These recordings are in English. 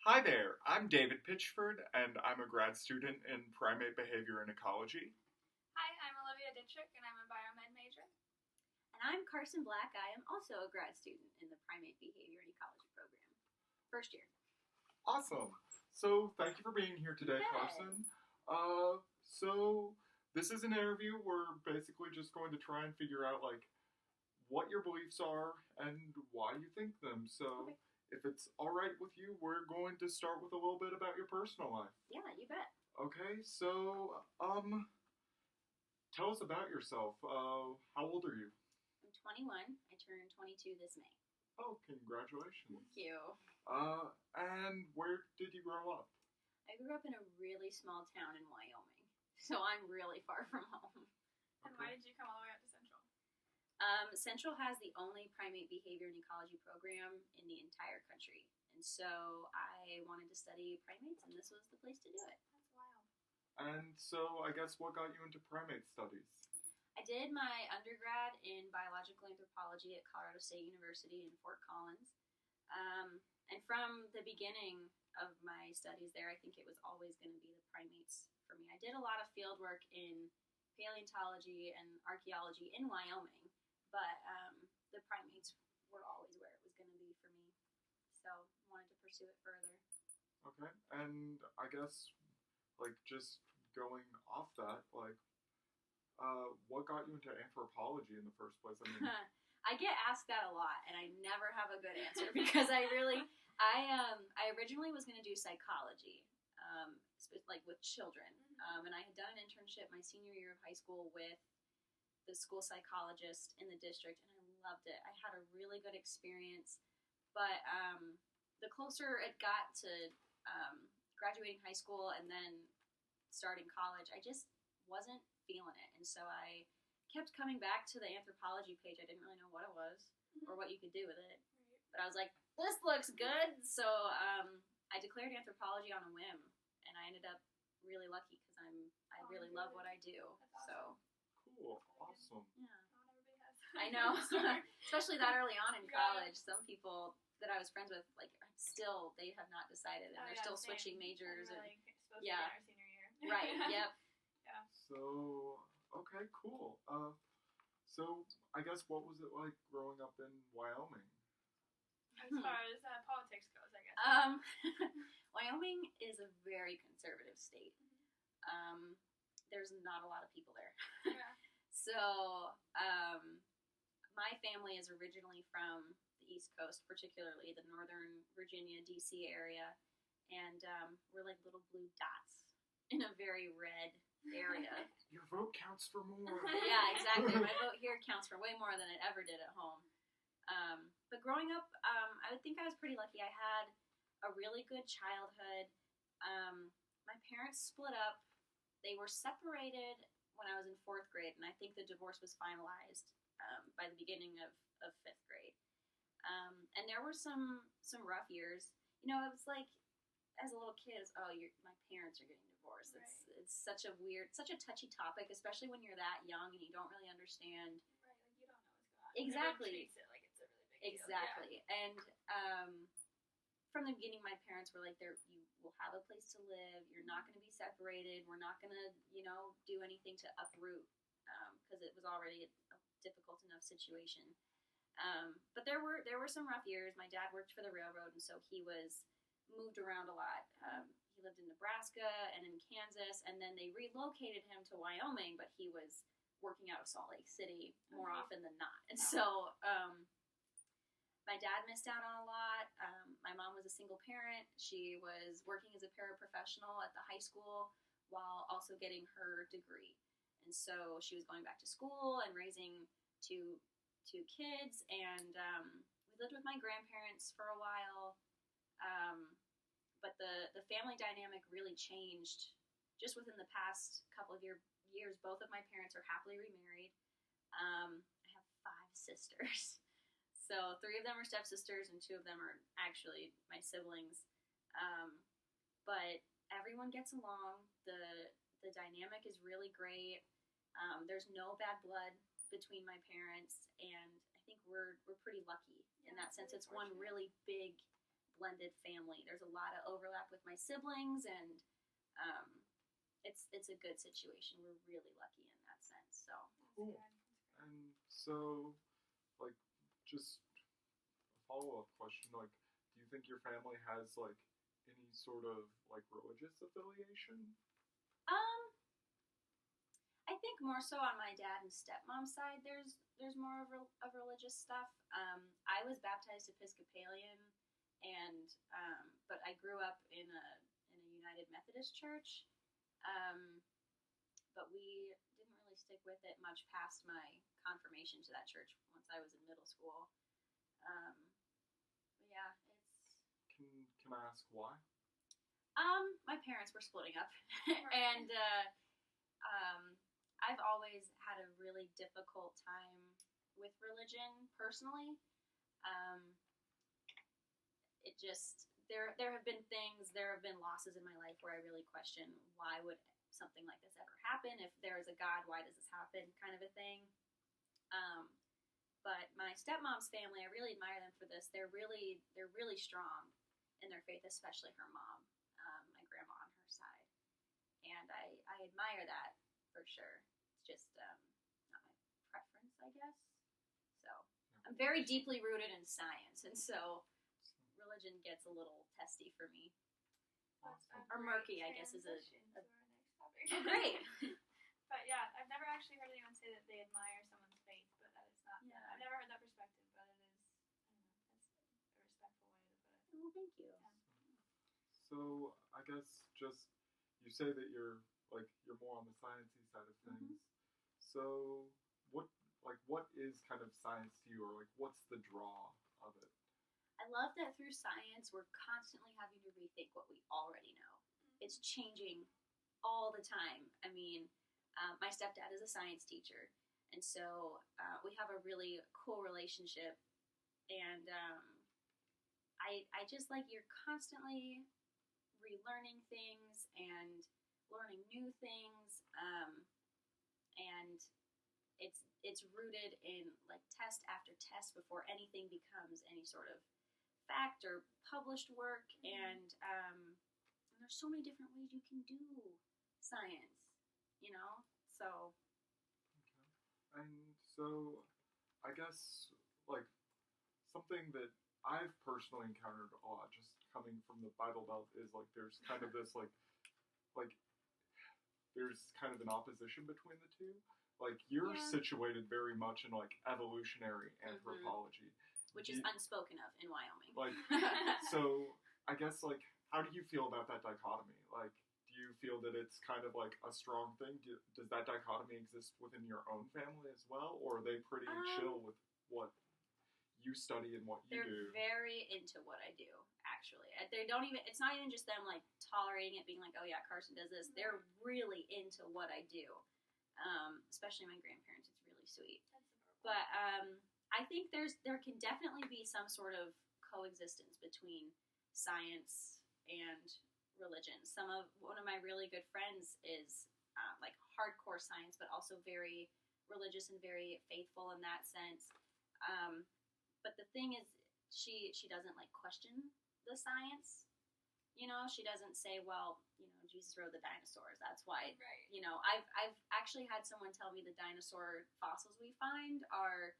Hi there, I'm David Pitchford, and I'm a grad student in primate behavior and ecology. Hi, I'm Olivia Dittrick, and I'm a biomed major. And I'm Carson Black. I am also a grad student in the Primate Behavior and Ecology program. First year. Awesome. So thank you for being here today, Hey. Carson. So this is an interview. We're basically just going to try and figure out what your beliefs are and why you think them. So Okay. if it's all right with you, we're going to start with a little bit about your personal life. Yeah, you bet. Okay, so tell us about yourself. How old are you? I'm 21. I turn 22 this May. Oh, congratulations. Thank you. And where did you grow up? I grew up in a really small town in Wyoming, so I'm really far from home. And why did you come all the way out to Central? Central has the only primate behavior and ecology program in the entire country. And so I wanted to study primates, and this was the place to do it. That's wild. And so I guess what got you into primate studies? I did my undergrad in biological anthropology at Colorado State University in Fort Collins. And from the beginning of my studies there, I think it was always going to be the primates for me. I did a lot of field work in paleontology and archaeology in Wyoming, but the primates were always where it was going to be for me. So I wanted to pursue it further. Okay, and I guess just going off that, what got you into anthropology in the first place? I mean, I get asked that a lot, and I never have a good answer because I originally was going to do psychology, with children, and I had done an internship my senior year of high school with the school psychologist in the district, and I loved it. I had a really good experience, but the closer it got to graduating high school and then starting college, I just wasn't feeling it, and so I kept coming back to the anthropology page. I didn't really know what it was or what you could do with it, but I was like, this looks good, so I declared anthropology on a whim, and I ended up really lucky because I really love what I do. That's So cool, awesome. yeah, Not everybody has. I know, especially that early on in Yeah. college. Some people that I was friends with, they have not decided, and Oh, they're yeah, still same. switching majors. We're, And supposed yeah. to be in our senior year. right, yep. Yeah. So okay, cool. So I guess what was it like growing up in Wyoming? As far as politics goes, I guess. Wyoming is a very conservative state. There's not a lot of people there. Yeah. So, my family is originally from the East Coast, particularly the Northern Virginia, D.C. area, and we're like little blue dots in a very red area. Your vote counts for more. Yeah, exactly. My vote here counts for way more than it ever did at home. But growing up, I would think I was pretty lucky. I had a really good childhood. My parents split up. They were separated when I was in 4th grade, and I think the divorce was finalized by the beginning of 5th grade. And there were some rough years. You know, it was like, as a little kid, my parents are getting divorced. Right. It's such a touchy topic, especially when you're that young and you don't really understand. Right, you don't know what's going on. Exactly. Everyone treats it like it's a really big deal. Exactly. And from the beginning, my parents were like, you will have a place to live. You're not going to be separated. We're not going to, do anything to uproot because it was already a difficult enough situation. But there were some rough years. My dad worked for the railroad, and so he was moved around a lot. He lived in Nebraska and in Kansas, and then they relocated him to Wyoming, but he was working out of Salt Lake City more Okay. often than not. And so my dad missed out on a lot. My mom was a single parent. She was working as a paraprofessional at the high school while also getting her degree. And so she was going back to school and raising two kids. And we lived with my grandparents for a while. But the family dynamic really changed just within the past couple of years. Both of my parents are happily remarried. I have 5 sisters. So 3 of them are stepsisters and 2 of them are actually my siblings. But everyone gets along. The dynamic is really great. There's no bad blood between my parents, and I think we're pretty lucky in that sense. It's one really big blended family. There's a lot of my siblings, and it's a good situation. We're really lucky in that sense. So Cool. And so, like, just a follow-up question, like, do you think your family has, like, any sort of, like, religious affiliation? I think more so on my dad and stepmom's side, there's more of religious stuff. I was baptized Episcopalian, and but I grew up in a United Methodist church. But we didn't really stick with it much past my confirmation to that church once I was in middle school. But yeah, Can I ask why? my parents were splitting up, and I've always had a really difficult time with religion personally. It just there have been losses in my life where I really question, why would something like this ever happen? If there is a God, why does this happen? Kind of a thing. But my stepmom's family, I really admire them for this. They're really strong in their faith, especially her mom, my grandma on her side, and I admire that for sure. It's just not my preference, I guess. So I'm very deeply rooted in science, and so religion gets a little testy for me. Or murky, I guess, is a to our next topic. Oh, great. But yeah, I've never actually heard anyone say that they admire someone's faith, but that is not. Yeah. I've never heard that perspective, but it is. I don't know. That's a respectful way to put it. Well, thank you. So, I guess just, you say that you're more on the sciencey side of things. So, what is kind of science to you, or like, what's the draw of it? I love that through science, we're constantly having to rethink what we already know. It's changing all the time. I mean, my stepdad is a science teacher, and so we have a really cool relationship. And I just like, you're constantly relearning things and learning new things, and it's rooted in like test after test before anything becomes any sort of fact or published work. And there's so many different ways you can do science, so. Okay. And so, I guess, like, something that I've personally encountered a lot, just coming from the Bible Belt, is like there's kind of this like there's kind of an opposition between the two. Like, you're situated very much in like evolutionary anthropology, which is unspoken of in Wyoming. Like, so I guess, like, how do you feel about that dichotomy? Like, do you feel that it's kind of like a strong thing? Does that dichotomy exist within your own family as well, or are they pretty chill with what you study and what you do? They're very into what I do, actually. They don't even, it's not even just them like tolerating it, being like, oh yeah, Carson does this. They're really into what I do. Especially my grandparents. It's really sweet. But I think there can definitely be some sort of coexistence between science and religion. One of my really good friends is like hardcore science, but also very religious and very faithful in that sense. But the thing is, she doesn't like question the science. She doesn't say, well, Jesus rode the dinosaurs. That's why. Right. I've actually had someone tell me the dinosaur fossils we find are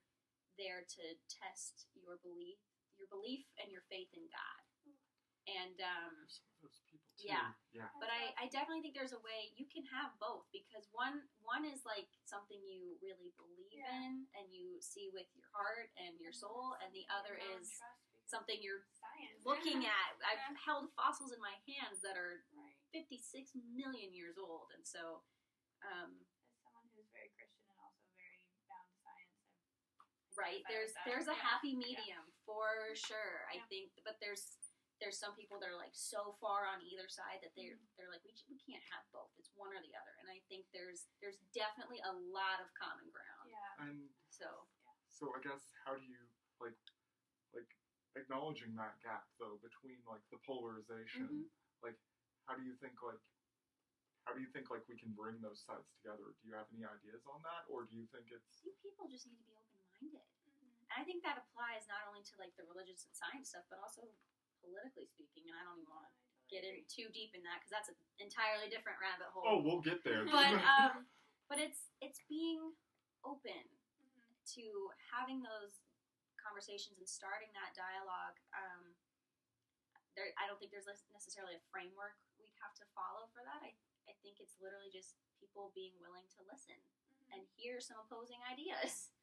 there to test your belief and your faith in God. And There's some of those people too. yeah. Yeah. But I definitely think there's a way you can have both, because one is like something you really believe in and you see with your heart and your soul, and the other is something you're science. looking at. I've held fossils in my hands that are Right. 56 million years old, and so As someone who's very Christian and also very bound to science, right, there's a happy medium for sure. I think, but there's some people that are like so far on either side that they're like, we can't have both. It's one or the other. And I think there's definitely a lot of common ground. Yeah. And So I guess, how do you like acknowledging that gap though between like the polarization? Like, how do you think we can bring those sides together? Do you have any ideas on that, or do you think it's? you people just need to be open-minded. And I think that applies not only to like the religious and science stuff, but also politically speaking. And I don't even want to get in too deep in that because that's an entirely different rabbit hole. Oh, we'll get there. But it's being open to having those conversations and starting that dialogue. I don't think there's necessarily a framework we'd have to follow for that. I think it's literally just people being willing to listen and hear some opposing ideas.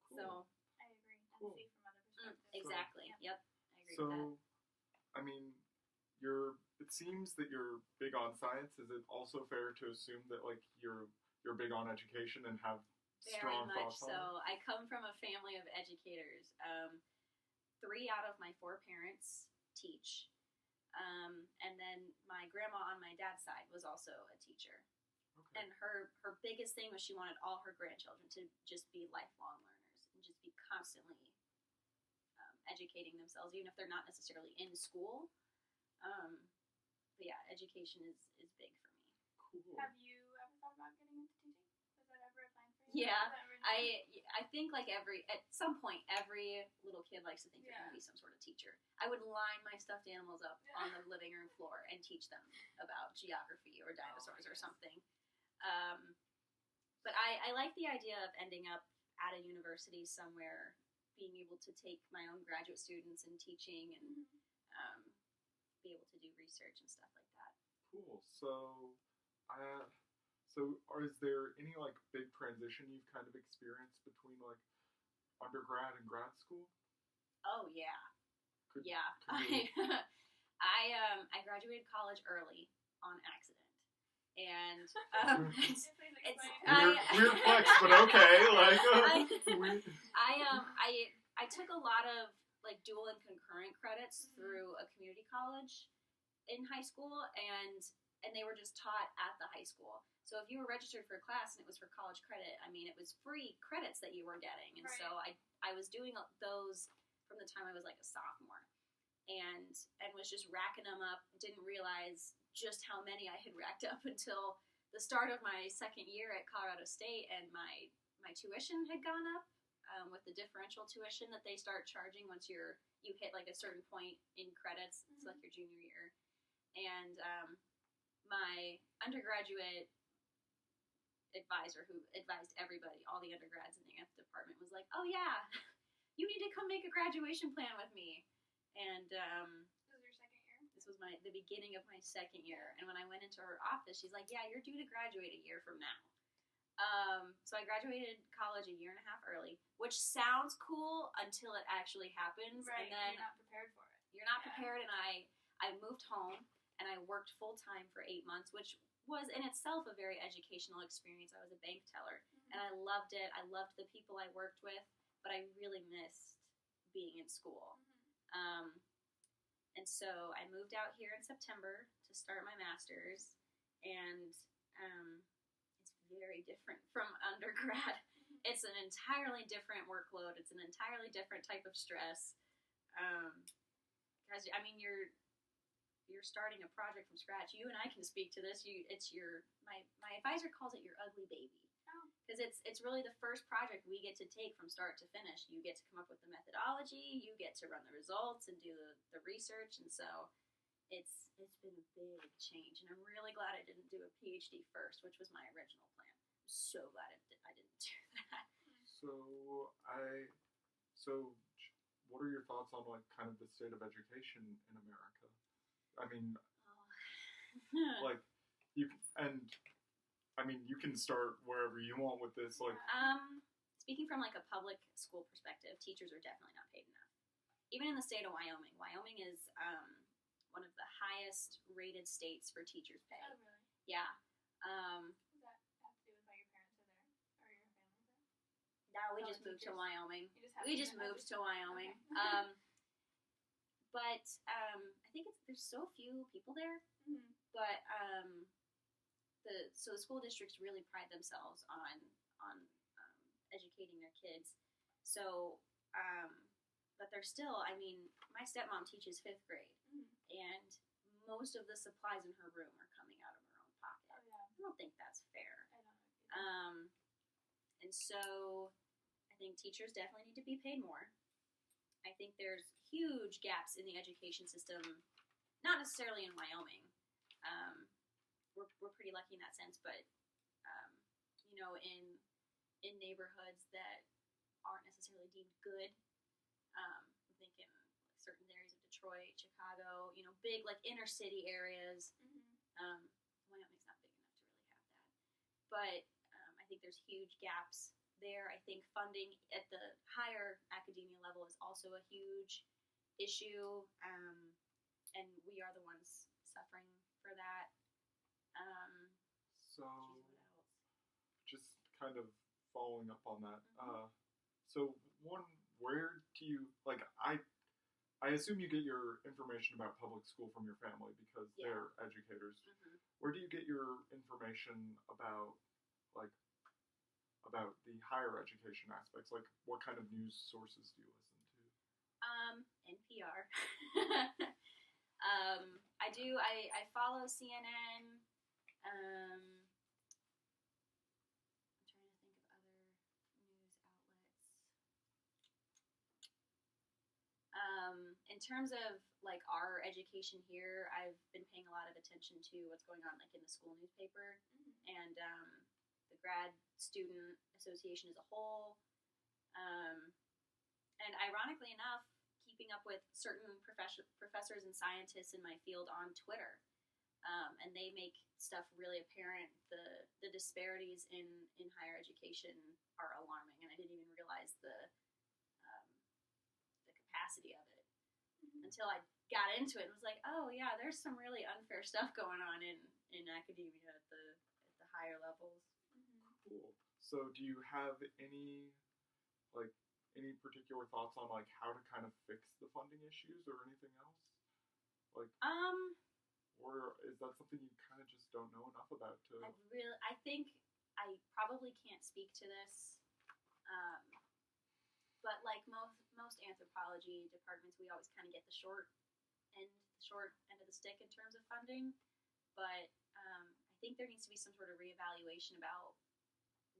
Cool. So I agree. And Cool. see from other perspectives. exactly. Yeah. Yep. I agree with that. So, I mean, it seems that you're big on science. Is it also fair to assume that like you're big on education and have Very strong much thoughts on so. it? I come from a family of educators. 3 out of my 4 parents teach. And then my grandma on my dad's side was also a teacher. Okay. And her biggest thing was she wanted all her grandchildren to just be lifelong learners and just be constantly educating themselves, even if they're not necessarily in school. But yeah, education is big for me. Cool. Have you ever thought about getting into teaching? Was that ever a plan for you? Yeah, Was that ever an I think like at some point every little kid likes to think they're Yeah. going to be some sort of teacher. I would line my stuffed animals up on the living room floor and teach them about geography or dinosaurs or something. But I like the idea of ending up at a university somewhere, being able to take my own graduate students and teaching and be able to do research and stuff like that. Cool. Is there any like big transition you've kind of experienced between like undergrad and grad school? Oh yeah. Could Yeah, you- I graduated college early on accident, and Please it's explain. Weird flex, but okay. Like, we- I took a lot of like dual and concurrent credits through a community college in high school, and they were just taught at the high school. So if you were registered for a class and it was for college credit, I mean, it was free credits that you were getting, and Right. so I was doing those from the time I was like a sophomore, and was just racking them up. Didn't realize just how many I had racked up until the start of my second year at Colorado State, and my tuition had gone up with the differential tuition that they start charging once you hit like a certain point in credits. It's like your junior year, and my undergraduate advisor, who advised everybody, all the undergrads in the F department, was like, "Oh yeah, you need to come make a graduation plan with me." And This was your second year? this was the beginning of my second year. And when I went into her office, she's like, "Yeah, you're due to graduate a year from now." So I graduated college a year and a half early, which sounds cool until it actually happens, Right, and then you're not prepared for it. you're not Yeah. prepared. And I moved home and I worked full time for 8 months, which was in itself a very educational experience. I was a bank teller, and I loved it. I loved the people I worked with, but I really missed being in school. And so I moved out here in September to start my master's, and it's very different from undergrad. It's an entirely different workload. It's an entirely different type of stress. Because I mean, you're starting a project from scratch. You and I can speak to this. My advisor calls it your ugly baby. Oh. Because it's really the first project we get to take from start to finish. You get to come up with the methodology, you get to run the results and do the research, and so it's been a big change. And I'm really glad I didn't do a PhD first, which was my original plan. I'm so glad I didn't do that. So what are your thoughts on like kind of the state of education in America? I mean, like you can start wherever you want with this. Like, Speaking from like a public school perspective, teachers are definitely not paid enough. Even in the state of Wyoming. Wyoming is one of the highest rated states for teachers' pay. Oh, really? Yeah. Does that have to do with how your parents are there? Or your family's there? No, we Oh, just moved to teachers. Wyoming. You just We just moved to Wyoming. Okay. But I think there's so few people there. But the school districts really pride themselves on educating their kids. So, but they're still. I mean, my stepmom teaches 5th grade, and most of the supplies in her room are coming out of her own pocket. Oh, yeah. I don't think that's fair. I don't know. And so I think teachers definitely need to be paid more. I think there's huge gaps in the education system not necessarily in Wyoming. We're pretty lucky in that sense, but in neighborhoods that aren't necessarily deemed good. I'm thinking like certain areas of Detroit, Chicago, big like inner city areas. Wyoming's not big enough to really have that, but I think there's huge gaps there. I think funding at the higher academia level is also a huge issue, and we are the ones suffering for that. So, What else? just kind of following up on that. So, where do you like? I assume you get your information about public school from your family because Yeah. they're educators. Mm-hmm. Where do you get your information about the higher education aspects? Like, what kind of news sources do you listen to? NPR. I do. I follow CNN. I'm trying to think of other news outlets. In terms of like our education here, I've been paying a lot of attention to what's going on like in the school newspaper and the grad student association as a whole. And ironically enough, keeping up with certain professors and scientists in my field on Twitter. And they make stuff really apparent. The disparities in higher education are alarming, and I didn't even realize the capacity of it until I got into it and was like, oh yeah, there's some really unfair stuff going on in academia at the higher levels. Cool. So, do you have any particular thoughts on like how to kind of fix the funding issues or anything else? Like, or is that something you kind of just don't know enough about to? I think I probably can't speak to this, but like most anthropology departments, we always kind of get the short end of the stick in terms of funding. But I think there needs to be some sort of reevaluation about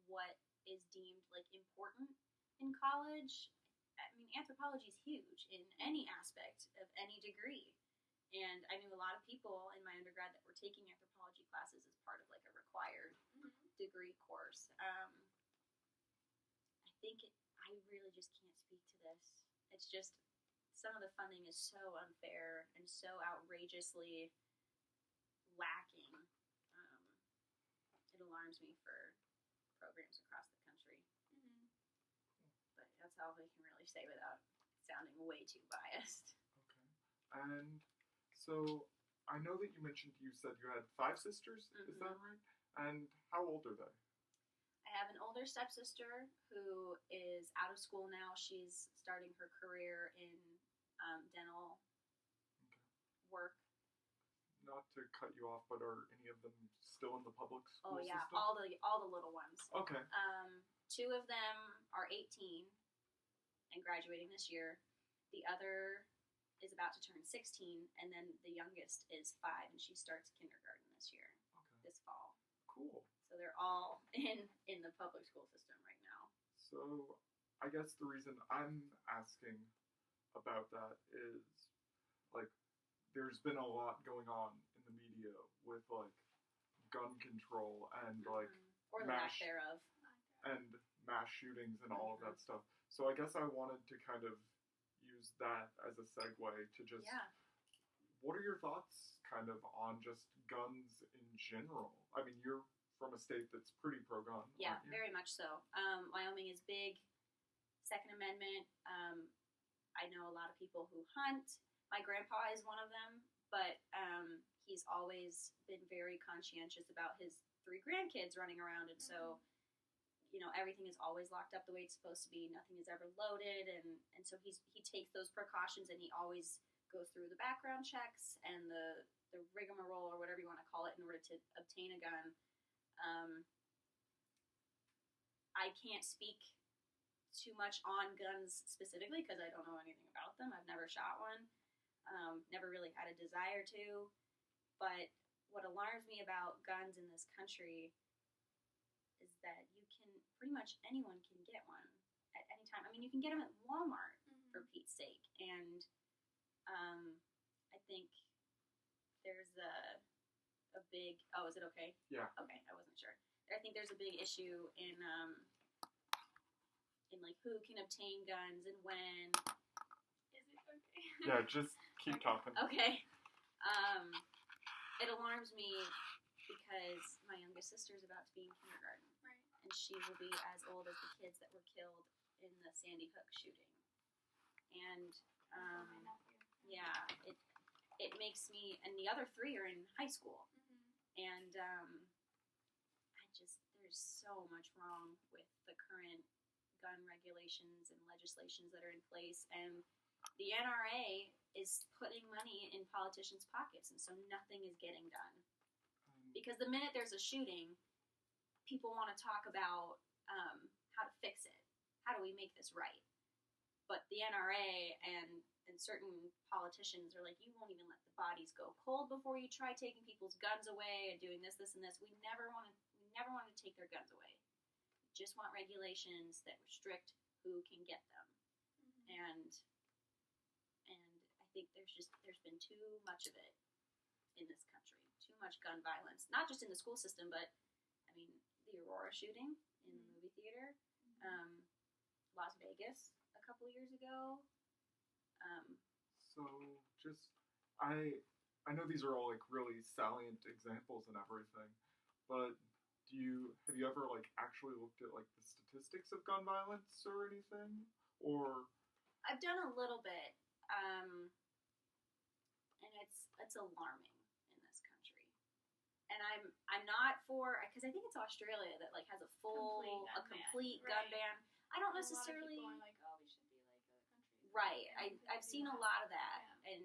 what is deemed like important in college. I mean, anthropology is huge in any aspect of any degree. And I knew a lot of people in my undergrad that were taking anthropology classes as part of like a required degree course. I really just can't speak to this. It's just some of the funding is so unfair and so outrageously lacking. It alarms me for programs across the country. But that's all I can really say without sounding way too biased. Okay. And so I know that you said you had 5 sisters. Is that right? And how old are they? I have an older stepsister who is out of school now. She's starting her career in dental work. Not to cut you off, but are any of them still in the public school Oh yeah, system? all the little ones. Okay. 2 of them are 18 and graduating this year. The other is about to turn 16, and then the youngest is 5, and she starts kindergarten this year, this fall. Cool. So they're all in the public school system right now. So I guess the reason I'm asking about that is, like, there's been a lot going on in the media with, like, gun control and, like, or the lack thereof. And mass shootings and all of that stuff. So I guess I wanted to kind of use that as a segue to just, what are your thoughts kind of on just guns in general? I mean, you're from a state that's pretty pro-gun. Yeah, very much so. Wyoming is big. Second Amendment. I know a lot of people who hunt. My grandpa is one of them, but he's always been very conscientious about his 3 grandkids running around, and so everything is always locked up the way it's supposed to be. Nothing is ever loaded, and so he takes those precautions, and he always goes through the background checks and the rigmarole or whatever you want to call it in order to obtain a gun. I can't speak too much on guns specifically because I don't know anything about them. I've never shot one. Never really had a desire to. But what alarms me about guns in this country is that pretty much anyone can get one at any time. I mean, you can get them at Walmart, for Pete's sake. And I think big. Oh, is it okay? Yeah. Okay, I wasn't sure. I think there's a big issue in like who can obtain guns and when. Is it okay? Yeah, just keep talking. Okay. It alarms me because my youngest sister is about to be in kindergarten, Right. and she will be as old as the kids that were killed in the Sandy Hook shooting. And My nephew. yeah, it makes me, and the other 3 are in high school, and there's so much wrong with the current gun regulations and legislations that are in place, and the NRA is putting money in politicians' pockets, and so nothing is getting done. Because the minute there's a shooting, people want to talk about how to fix it. How do we make this right? But the NRA and certain politicians are like, you won't even let the bodies go cold before you try taking people's guns away and doing this, and this. We never want to take their guns away. We just want regulations that restrict who can get them. And I think there's been too much of it in this country. Too much gun violence, not just in the school system, but I mean the Aurora shooting in the movie theater, Las Vegas a couple years ago. So just I know these are all like really salient examples and everything, but have you ever like actually looked at like the statistics of gun violence or anything? Or I've done a little bit, and it's alarming in this country. And I'm not for, because I think it's Australia that like has a complete gun ban. I don't necessarily. A lot of people are like, oh, we should be like other countries. Right. I've seen a lot of that, and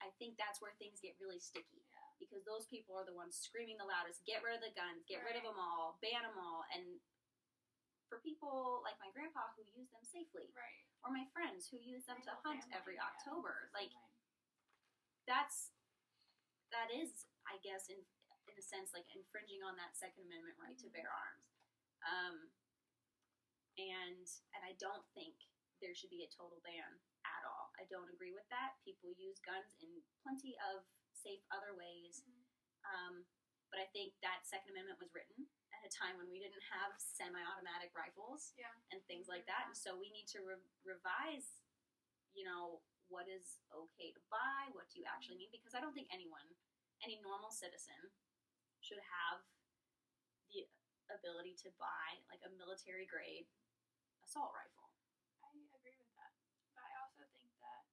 I think that's where things get really sticky. Yeah. Because those people are the ones screaming the loudest, get rid of the guns, get rid of them all, ban them all. And for people like my grandpa who use them safely, right, or my friends who use them to hunt every October, like that is, I guess, in a sense, like infringing on that Second Amendment right to bear arms. And I don't think there should be a total ban at all. I don't agree with that. People use guns in plenty of safe other ways. But I think that Second Amendment was written at a time when we didn't have semi-automatic rifles and things like that. And so we need to revise, what is okay to buy, what do you actually need? Because I don't think any normal citizen should have the ability to buy like a military grade assault rifle. I agree with that. But I also think that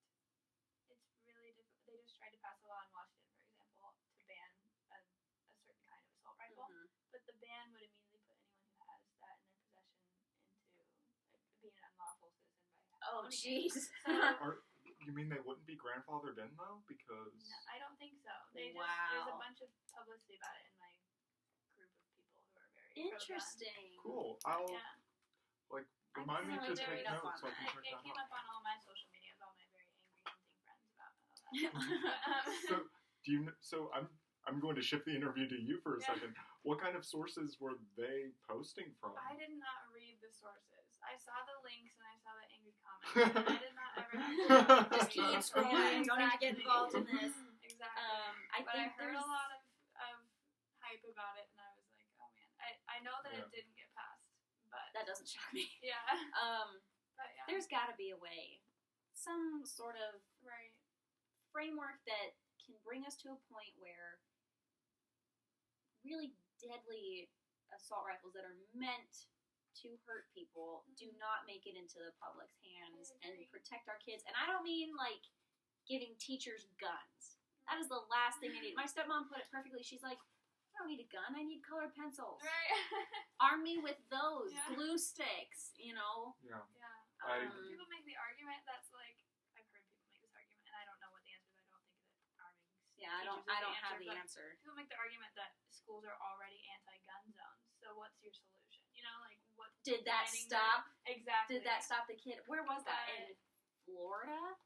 it's really difficult. They just tried to pass a law in Washington, for example, to ban a certain kind of assault rifle. But the ban would immediately put anyone who has that in their possession into being an unlawful citizen by Oh, jeez. You mean they wouldn't be grandfathered in though? Because No, I don't think so. There's a bunch of publicity about it in my group of people who are very interesting. Cool. I'll remind me to definitely take read up notes so I on can check It that came out. up on all my social medias, all my very angry hunting friends about all that. So I'm going to shift the interview to you for a second. What kind of sources were they posting from? I did not read the sources. I saw the links and I saw the angry comments. I did not ever Just keep scrolling. Don't need to get involved in this. Exactly. I heard a lot of hype about it, and I was like, oh man. I know that it didn't get passed, but that doesn't shock me. Yeah. But yeah. There's got to be a way, some sort of framework that can bring us to a point where really deadly assault rifles that are meant to hurt people do not make it into the public's hands and protect our kids. And I don't mean like giving teachers guns. That is the last thing I need. My stepmom put it perfectly. She's like, I don't need a gun. I need colored pencils. Right. Arm me with those. Glue sticks, Yeah. Yeah. People make the argument that's like, I've heard people make this argument, and I don't know what the answer is. I don't think that arming I don't have the answer. People make the argument that schools are already anti-gun zones. So what's your solution? What did that stop? Exactly. Did that stop the kid? Where was that? In Florida?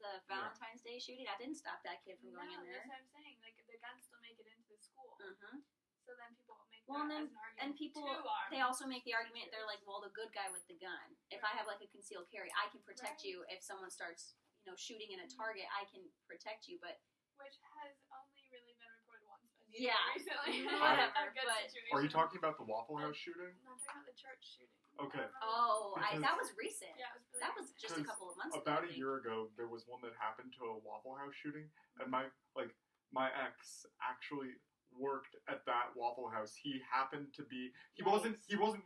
The Valentine's Day shooting? That didn't stop that kid from going in there. That's what I'm saying. Like, the guns still make it into the school. So then people make that as an argument. And people, they also make the argument, they're like, well, the good guy with the gun. If I have like a concealed carry, I can protect you. If someone starts, shooting in a target, I can protect you. But which has only really been reported once. Yeah. recently. Whatever, A good but- situation. Are you talking about the Waffle House shooting? No, I'm talking about the church shooting. Okay. Oh, Because- that was recent. Yeah, it was really That was just a Because couple of months ago. About I a think. year ago, there was one that happened to a Waffle House shooting, and my ex actually worked at that Waffle House. He happened to be he wasn't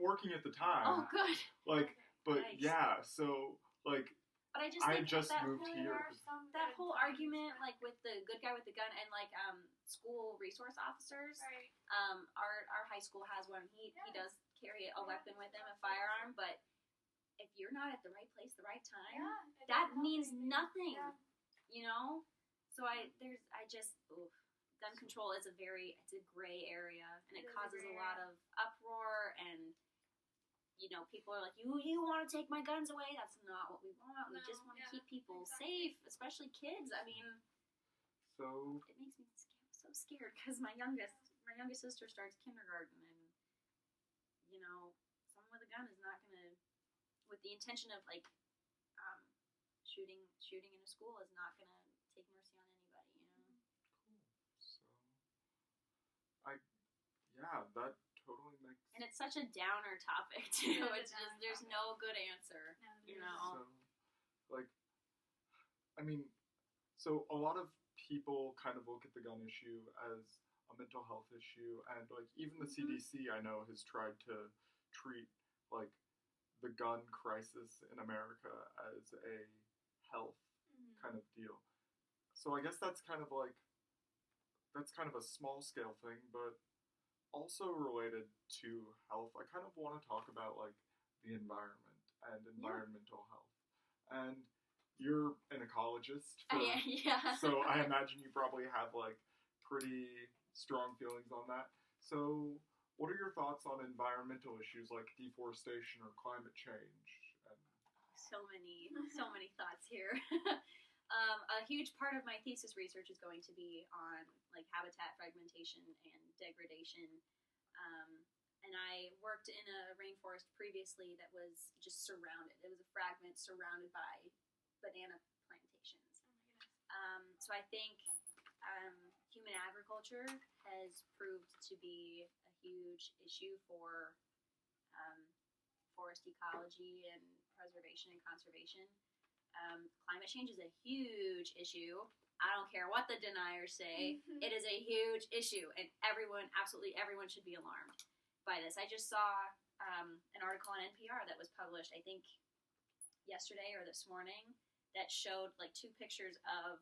working at the time. Oh, good. Like, but Yikes. yeah, so like But I just I think just that moved There here. are some that good whole times, argument, but- like with the good guy with the gun and like school resource officers. Right. Our high school has one. He does carry a weapon with him, a firearm, but if you're not at the right place, the right time, Yeah. it that doesn't means help anything. nothing. Yeah. You know. So gun control is it's a gray area, and It it is a causes gray a lot of uproar, and people are like, you want to take my guns away? That's not what we want. We No, just want to yeah, keep people exactly. safe, especially kids. I mean, So it makes me so scared because my youngest sister starts kindergarten, and someone with a gun is not gonna, with the intention of like shooting in a school, is not gonna take mercy on anybody. so that totally makes And it's such a downer topic too. It is a It's just downer there's topic. no good answer. No, You it know. So, like, I mean, so a lot of people kind of look at the gun issue as a mental health issue, and like even the Mhm. CDC I know has tried to treat like the gun crisis in America as a health Mhm. kind of deal. So I guess that's kind of a small scale thing, but also related to health. I kind of want to talk about like the environment and environmental health. And you're an ecologist, Yeah. so I imagine you probably have like pretty strong feelings on that. So what are your thoughts on environmental issues like deforestation or climate change? And so many thoughts here. A huge part of my thesis research is going to be on like habitat fragmentation and degradation. And I worked in a rainforest previously that was just surrounded. It was a fragment surrounded by banana plantations. Oh my goodness. So I think human agriculture has proved to be a huge issue for forest ecology and preservation and conservation. Climate change is a huge issue. I don't care what the deniers say. It is a huge issue, and absolutely everyone should be alarmed by this. I just saw an article on NPR that was published, I think, yesterday or this morning, that showed like two pictures of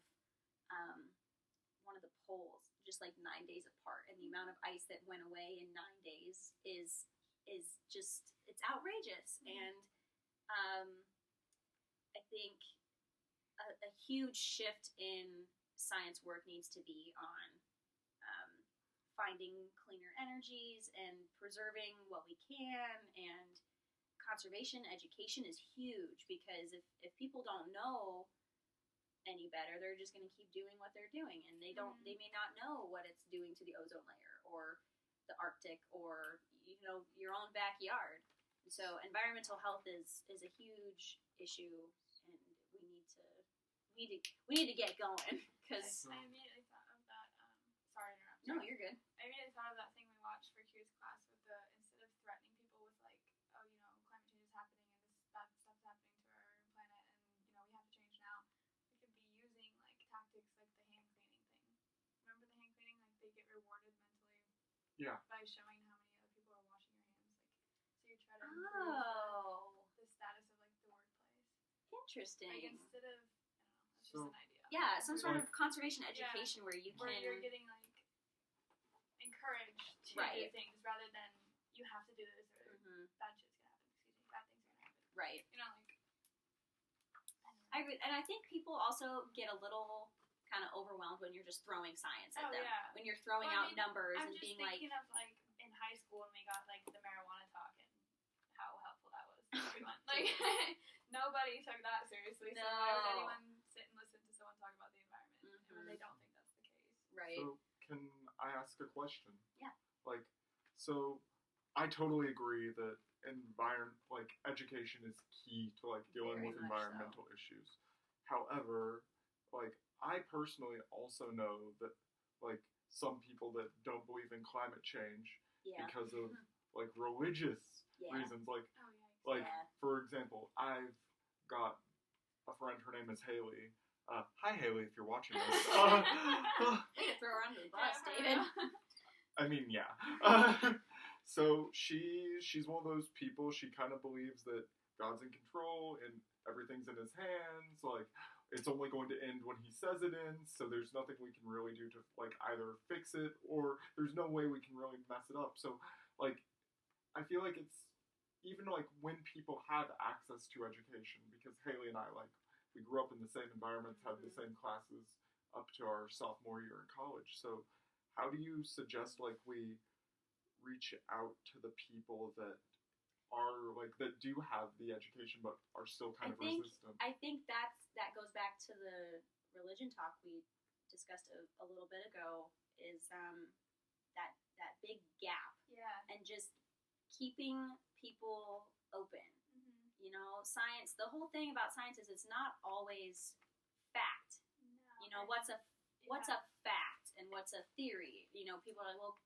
one of the poles just like 9 days apart, and the amount of ice that went away in 9 days is just, it's outrageous. And I think a huge shift in science work needs to be on finding cleaner energies and preserving what we can, and conservation education is huge, because if people don't know any better, they're just going to keep doing what they're doing, and they may not know what it's doing to the ozone layer or the Arctic or your own backyard. So environmental health is a huge issue, and we need to get going, because I immediately thought of that. Sorry to interrupt. no, you're good. I immediately thought of that thing we watched for Q's class with instead of threatening people with like, oh, climate change is happening and this bad stuff's happening to our planet, and we have to change now. We could be using like tactics like the hand cleaning thing. Remember the hand cleaning? Like they get rewarded mentally. Yeah. By showing how many other people are washing your hands. So you try to improve the status of like the workplace. Interesting. Like instead of, I don't know, that's So- just an idea. Yeah, some sort of Like- conservation education where you Where can. you're getting like encouraged to do Right. things rather than you have to do this or Mhm, bad shit's gonna happen. Excuse me, bad things are gonna happen. right. Like I agree, and I think people also get a little kind of overwhelmed when you're just throwing science at Oh, them. yeah. When you're throwing Well, I out mean, numbers I'm and just being like, thinking of like in high school when we got like the marijuana talk and how helpful that was to everyone. Like nobody took that seriously. So why would No. anyone sit and listen to someone talk about the environment and when they don't think that's the case? right? So can I ask a question? Yeah. Like, so I totally agree that education is key to like dealing Very with much environmental issues. However, like I personally also know that like some people that don't believe in climate change Yeah. because of like religious Yeah. reasons. Like Oh yeah. like Yeah. for example, I've got a friend. Her name is Haley. Hi Haley, if you're watching this. Way to throw her under the bus, David. I mean, yeah. So she's one of those people. She kind of believes that God's in control and everything's in His hands. Like it's only going to end when He says it ends. So there's nothing we can really do to like either fix it or there's no way we can really mess it up. So like I feel like it's even like when people have access to education, because Haley and I like we grew up in the same environments, had the same classes up to our sophomore year in college. So how do you suggest like we reach out to the people that are like that do have the education but are still kind of resistant? I think that goes back to the religion talk we discussed a little bit ago. Is that big gap, and just keeping people open. You know, science. The whole thing about science is it's not always fact. No, You know, what's a fact and what's a theory? You know, people are like, well,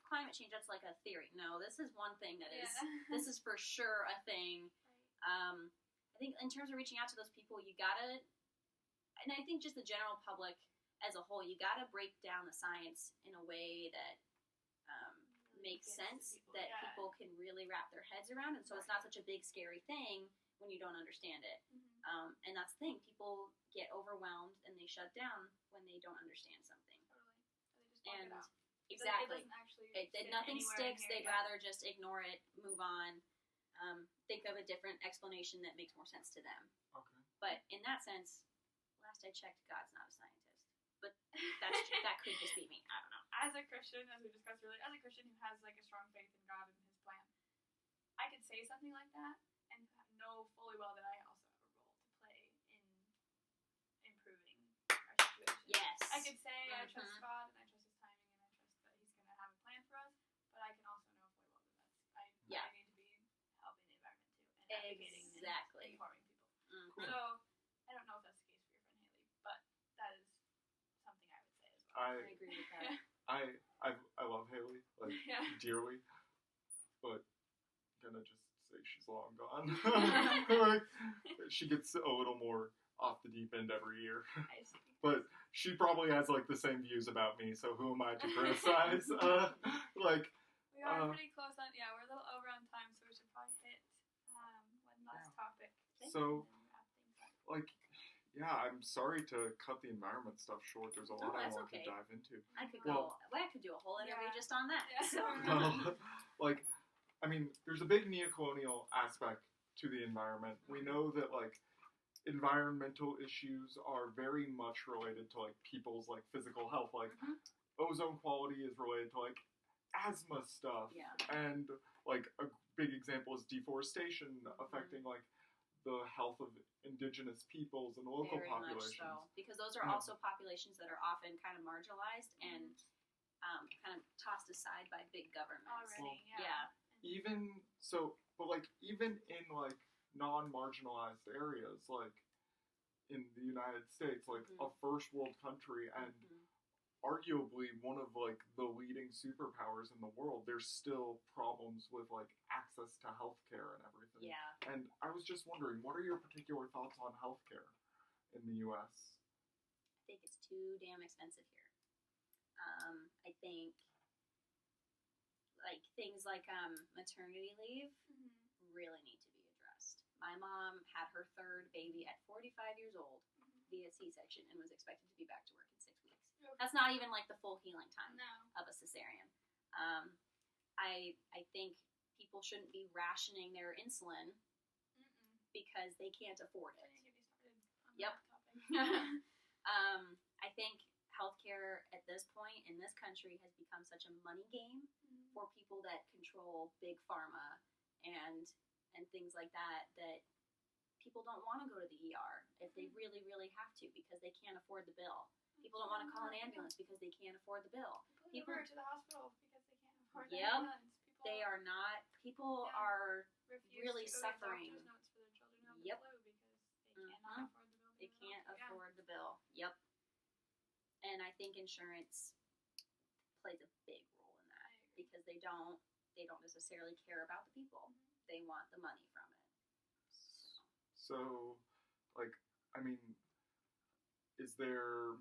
climate change, that's like a theory. No, this is one thing that is, this is for sure a thing. Right. I think in terms of reaching out to those people, you gotta, and I think just the general public as a whole, you gotta break down the science in a way that makes sense, that people can really wrap their heads around, and so it's not such a big, scary thing when you don't understand it. And that's the thing, people get overwhelmed and they shut down when they don't understand something. Totally. They just block it And out. exactly. It doesn't actually Nothing sit anywhere sticks. in here, They'd rather just ignore it, move on, think of a different explanation that makes more sense to them. Okay. But in that sense, last I checked, God's not a scientist. But that could just be me. I don't know. As a Christian, as we discussed earlier, as a Christian who has like a strong faith in God and His plan, I could say something like that and know fully well that I also have a role to play in improving our situation. Yes. I could say I trust Mhm. God and I trust His timing and I trust that He's going to have a plan for us, but I can also know fully well that Yeah. I need to be helping the environment too and advocating Exactly. and informing people. Mhm. So I don't know if that's the case for your friend Haley, but that is something I would say as well. I agree with that. I love Haley like Yeah. dearly, but I'm gonna just say she's long gone. Like, she gets a little more off the deep end every year, I see. but she probably has like the same views about me. So who am I to criticize? Like We are pretty close on. Yeah, we're a little over on time, so we should probably hit one last topic. So, and then wrap things up. like. Yeah, I'm sorry to cut the environment stuff short. There's a lot I that's want okay. to dive into. I could do a whole interview Yeah. just on that. Yeah. So. Well, like, I mean, there's a big neocolonial aspect to the environment. We know that, like, environmental issues are very much related to, like, people's, like, physical health. Like, ozone quality is related to, like, asthma stuff. Yeah. And, like, a big example is deforestation affecting, like, the health of indigenous peoples and local Very populations. much so, because those are Yeah. also populations that are often kind of marginalized and kind of tossed aside by big governments. Already, Yeah. Even so, but like even in like non-marginalized areas, like in the United States, like a first world country and arguably one of like the leading superpowers in the world, there's still problems with like access to healthcare and everything. Yeah. And I was just wondering, what are your particular thoughts on healthcare in the U.S.? I think it's too damn expensive here. I think like things like maternity leave really need to be addressed. My mom had her third baby at 45 years old via C-section and was expected to be back to work in 6 weeks. That's not even like the full healing time of a cesarean. I think people shouldn't be rationing their insulin because they can't afford it. Yep. I think healthcare at this point in this country has become such a money game for people that control big pharma and things like that people don't want to go to the ER if they really, really have to because they can't afford the bill. People don't want to call an ambulance because they can't afford the bill. People go to the hospital because they can't afford the Yep. ambulance. They are not. People are really suffering. Doctor's notes for their children who have Yep. the flu because they cannot afford the bill. They can't afford the bill. Yep. And I think insurance they don't necessarily care about the people. They want the money from it. So, like, I mean, is there,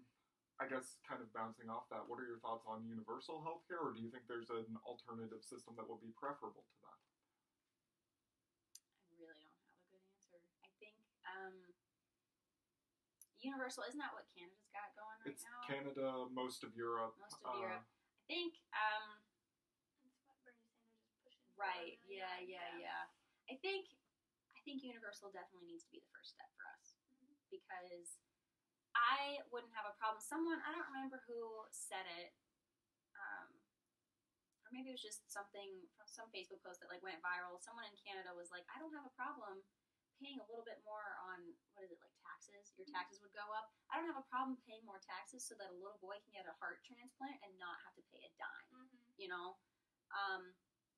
I guess, kind of bouncing off that, what are your thoughts on universal healthcare, or do you think there's an alternative system that would be preferable to that? I really don't have a good answer. I think universal, isn't that what Canada's got going right It's now? Canada, most of Europe. Most of Europe. I think That's what Bernie Sanders is pushing for. right. Really Yeah. I think universal definitely needs to be the first step for us, because I wouldn't have a problem. Someone, I don't remember who said it, or maybe it was just something from some Facebook post that like went viral. Someone in Canada was like, I don't have a problem paying a little bit more on, what is it, like taxes? Your taxes would go up. I don't have a problem paying more taxes so that a little boy can get a heart transplant and not have to pay a dime. You know,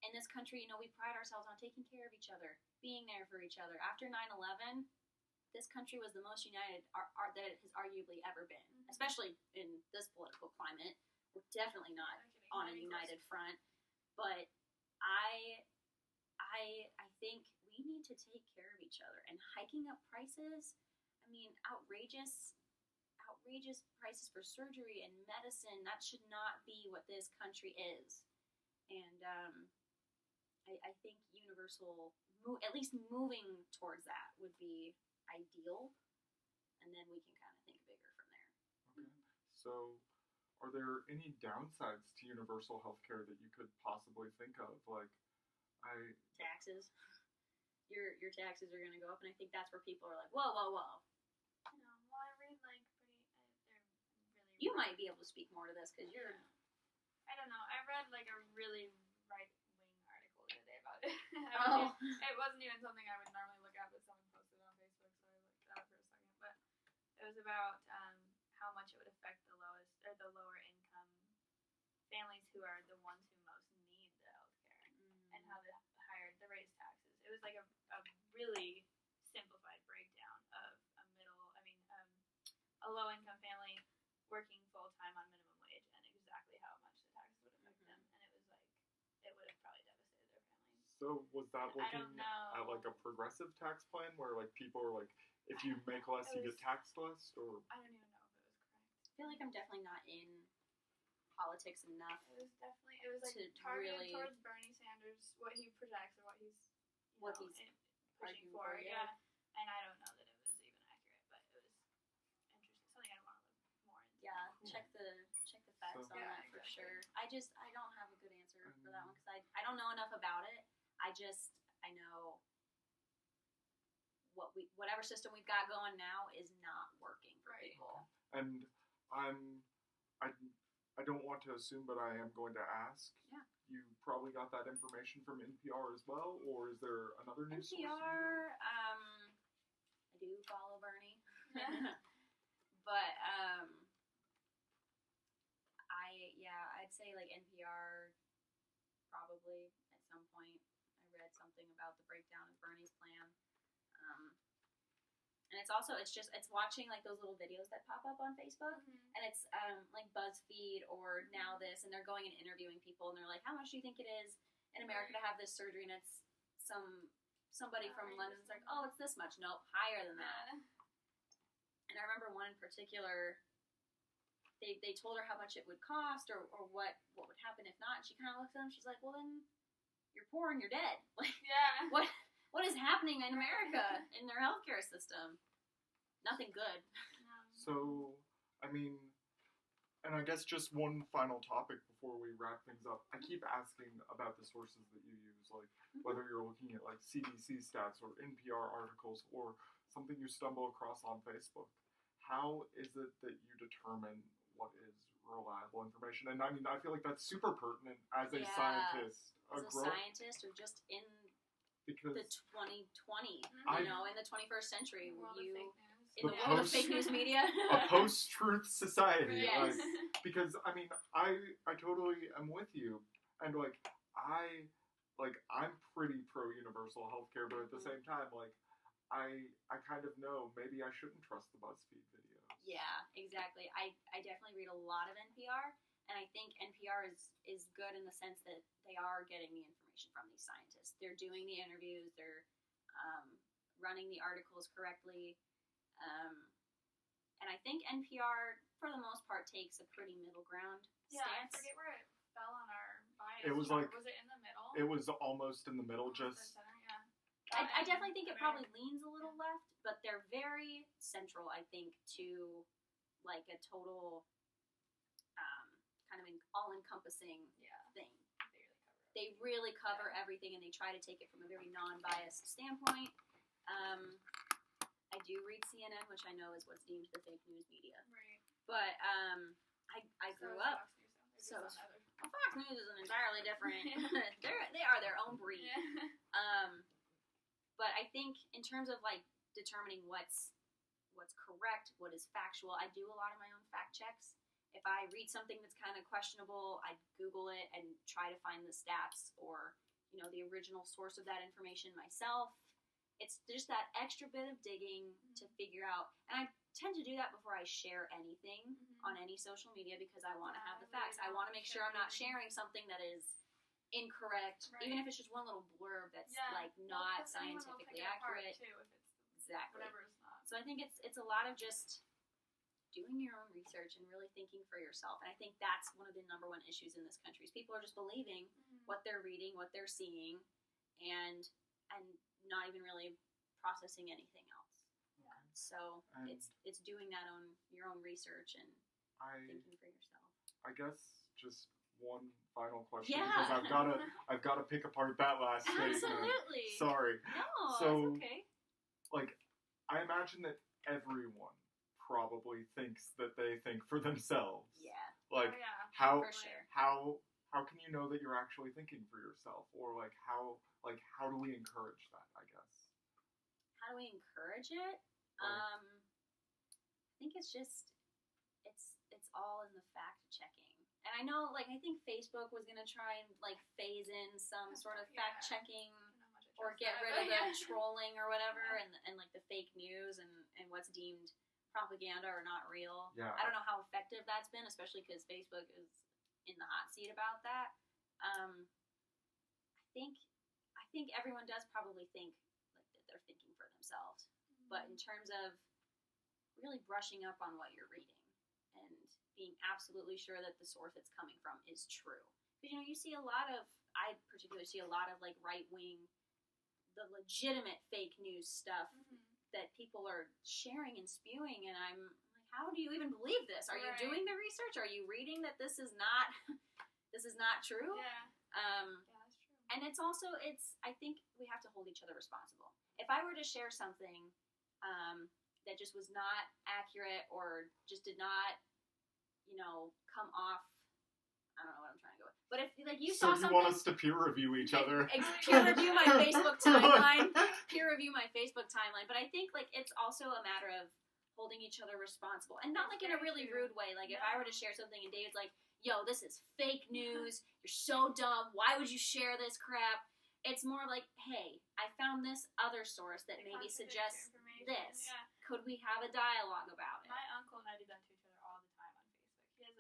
in this country, we pride ourselves on taking care of each other, being there for each other. After 9/11, this country was the most united that it has arguably ever been, especially in this political climate. We're definitely not on a united front, but I think we need to take care of each other. And hiking up prices, I mean, outrageous prices for surgery and medicine, that should not be what this country is. And I think universal, at least moving towards that, would be ideal, and then we can kind of think bigger from there. Okay. So, are there any downsides to universal healthcare that you could possibly think of? Like, taxes. Your taxes are going to go up, and I think that's where people are like, whoa. Well, I read like they're really. You might be able to speak more to this because you're. I don't know. I read like a really right-wing article the other day about it. It wasn't even something I would normally look at, but someone posted it on Facebook, so I looked at it for a second. But it was about how much it would affect the lower income families who are the ones who most need the healthcare, and how the raise taxes. It was like a really simplified breakdown of a low income family working full time on minimum wage, and exactly how much the taxes would affect them, and it was like it would have probably devastated their families. So was that I don't looking know. at like a progressive tax plan where like people are like, if you make less, you get taxed less, or? I don't even know if it was correct. I feel like I'm definitely not in politics enough. It was like targeted towards Bernie Sanders, what he projects and what he's pushing for. Yeah. And I don't know that it was even accurate, but it was interesting. Something I'd want to look more into. Yeah, check the facts on that for sure. I don't have a good answer for that one because I don't know enough about it. I know whatever system we've got going now is not working for people. And I don't want to assume, but I am going to ask. Yeah. You probably got that information from NPR as well, or is there another news source? NPR, I do follow Bernie, but I'd say like NPR probably at some point. I read something about the breakdown of Bernie's plan. And it's watching like those little videos that pop up on Facebook, and it's like BuzzFeed or Now This, and they're going and interviewing people, and they're like, how much do you think it is in America to have this surgery? And it's somebody from London's like, oh, it's this much. Nope, higher than that. And I remember one in particular, they told her how much it would cost or what would happen if not, and she kind of looks at them, she's like, well then, you're poor and you're dead. Like, yeah. What is happening in America in their healthcare system? Nothing good. No. So, I mean, and I guess just one final topic before we wrap things up. I keep asking about the sources that you use, like whether you're looking at like CDC stats or NPR articles or something you stumble across on Facebook. How is it that you determine what is reliable information? And I mean, I feel like that's super pertinent as a scientist. As a scientist or just in because the 2020, in the 21st century, in the world of fake news media, a post-truth society. Yes. Because I mean, I totally am with you, and like I'm pretty pro universal healthcare, but at the same time, like I kind of know maybe I shouldn't trust the BuzzFeed videos. Yeah, exactly. I definitely read a lot of NPR, And I think NPR is good in the sense that they are getting the information from these scientists. They're doing the interviews. They're running the articles correctly. And I think NPR, for the most part, takes a pretty middle ground Yeah, I stance. forget where it fell on our bias. It was chart. like- Was it in the middle? It was almost in the middle, Almost just dead center, yeah. I definitely think it America. probably leans a little left, but they're very central, I think, to like a total kind of all-encompassing Yeah, thing. they really cover it. They really cover everything, and they try to take it from a very non-biased standpoint. I do read CNN, which I know is what's deemed the fake news media. Right. But I So grew is up. Fox News, though. They're So- just on other- Fox News is an entirely different. they are their own breed. Yeah. But I think in terms of like determining what's correct, what is factual, I do a lot of my own fact checks. If I read something that's kind of questionable, I Google it and try to find the stats or the original source of that information myself. It's just that extra bit of digging to figure out, and I tend to do that before I share anything on any social media because I want to have the facts. I want to make sure I'm not sharing something that is incorrect, Right. even if it's just one little blurb that's like Well, not 'cause anyone will scientifically pick it apart, accurate. too, if it's Exactly. whatever is not. So I think it's a lot of just doing your own research and really thinking for yourself. And I think that's one of the number one issues in this country is people are just believing what they're reading, what they're seeing, and not even really processing anything else. Yeah. So And- it's doing that on your own research and thinking for yourself. I guess just one final question Yeah. because I've gotta pick apart that last statement. Absolutely. Sorry. No, So- it's okay. Like, I imagine that everyone probably thinks that they think for themselves. Yeah, Like, Oh, yeah. how for sure. how can you know that you're actually thinking for yourself, or like how do we encourage that? I guess. How do we encourage it? Right. I think it's just it's all in the fact checking. And I know I think Facebook was gonna try and phase in some sort of Yeah. fact checking I don't know how much I or trust get that, rid but of yeah. the trolling or whatever and the fake news and what's deemed propaganda or not real. Yeah. I don't know how effective that's been, especially because Facebook is in the hot seat about that. I think everyone does probably think that they're thinking for themselves, but in terms of really brushing up on what you're reading and being absolutely sure that the source it's coming from is true, because you see I particularly see a lot of right wing, the legitimate fake news stuff that people are sharing and spewing, and I'm like, how do you even believe this? Are you Right. doing the research? Are you reading that this is not true? Yeah. Um, Yeah, that's true. and it's also I think we have to hold each other responsible. If I were to share something that just was not accurate or just did not, come off, I don't know what I'm trying to go with. But if you So saw you something, want us to peer review each other? peer review my Facebook timeline. Peer review my Facebook timeline. But I think it's also a matter of holding each other responsible, and not That's in a very really true. rude way. If I were to share something and David's like, "Yo, this is fake news. You're so dumb. Why would you share this crap?" It's more like, "Hey, I found this other source that They maybe contradict your suggests information. this. Yeah. Could we have a dialogue about it?" My uncle and I do that to each other all the time on Facebook. He has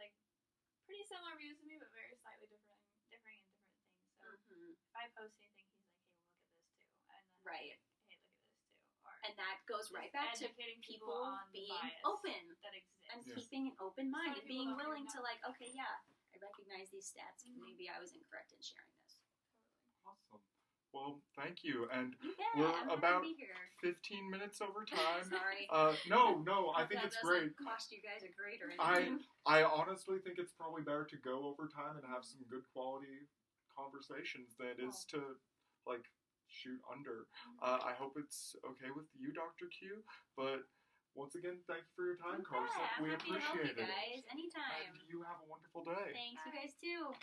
pretty similar views to me, but very slightly differing in different things. So Mhm. if I post anything, he's like, "Hey, well, look at this too," and then Right. I'm like, "Hey, look at this too." Or And that goes just right back to educating people on the being bias open that exists. and Yeah. keeping an open mind Some and people being don't willing even to know. okay, yeah, I recognize these stats. Mhm. Maybe I was incorrect in sharing this. Awesome. Well, thank you. And You bet. We're I'm happy about to be here. 15 minutes over time. Sorry. No, I Hope think that it's doesn't great. cost you guys a grade or I anything. I honestly think it's probably better to go over time and have some good quality conversations than it is to shoot under. I hope it's okay with you, Dr. Q. But once again, thank you for your time, Carson. Yeah, I'm We happy to help you appreciate it. guys anytime. And you have a wonderful day. Thanks, you guys too.